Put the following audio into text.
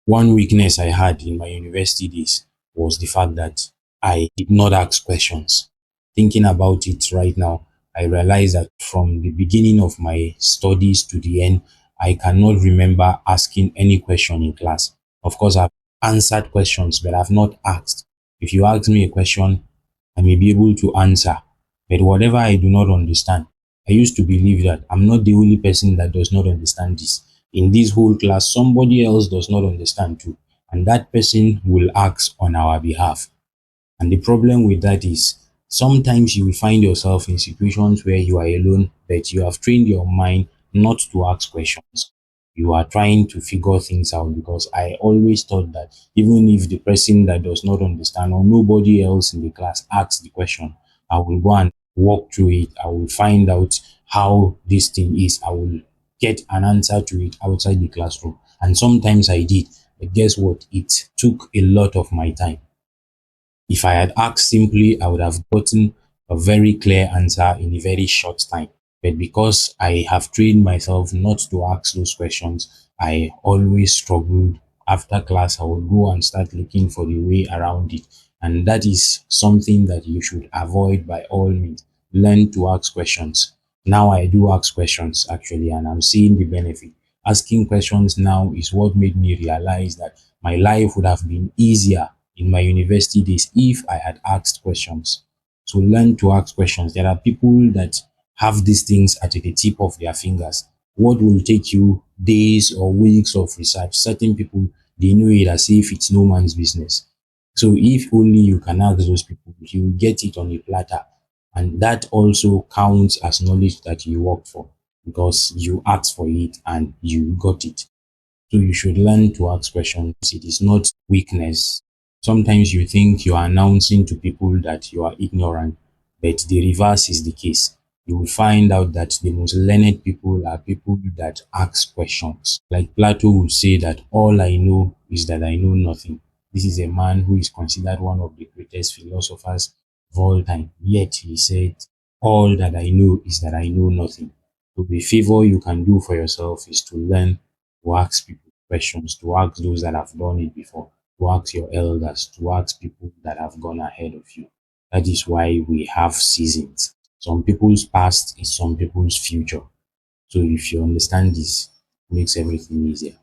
One weakness I had in my university days was the fact that I did not ask questions. Thinking about it right now, I realize that from the beginning of my studies to the end, I cannot remember asking any question in class. Of course, I've answered questions, but I've not asked. If you ask me a question, I may be able to answer. But whatever I do not understand, I used to believe that I'm not the only person that does not understand this. In this whole class, somebody else does not understand too. And that person will ask on our behalf. And the problem with that is sometimes you will find yourself in situations where you are alone, but you have trained your mind not to ask questions. You are trying to figure things out because I always thought that even if the person that does not understand or nobody else in the class asks the question, I will go and walk through it. I will find out how this thing is. I will get an answer to it outside the classroom. And sometimes I did. But guess what? It took a lot of my time. If I had asked simply, I would have gotten a very clear answer in a very short time. But because I have trained myself not to ask those questions, I always struggled. After class, I would go and start looking for the way around it. And that is something that you should avoid by all means. Learn to ask questions. Now I do ask questions actually, and I'm seeing the benefit. Asking questions now is what made me realize that my life would have been easier in my university days if I had asked questions. So learn to ask questions. There are people that have these things at the tip of their fingers. What will take you days or weeks of research? Certain people, they know it as if it's no man's business. So if only you can ask those people, you will get it on a platter. And that also counts as knowledge that you worked for because you asked for it and you got it. So you should learn to ask questions. It is not weakness. Sometimes you think you are announcing to people that you are ignorant, but the reverse is the case. You will find out that the most learned people are people that ask questions. Like Plato would say that all I know is that I know nothing. This is a man who is considered one of the greatest philosophers of all time. Yet he said, all that I know is that I know nothing. So the favor you can do for yourself is to learn to ask people questions, to ask those that have done it before, to ask your elders, to ask people that have gone ahead of you. That is why we have seasons. Some people's past is some people's future. So if you understand this, it makes everything easier.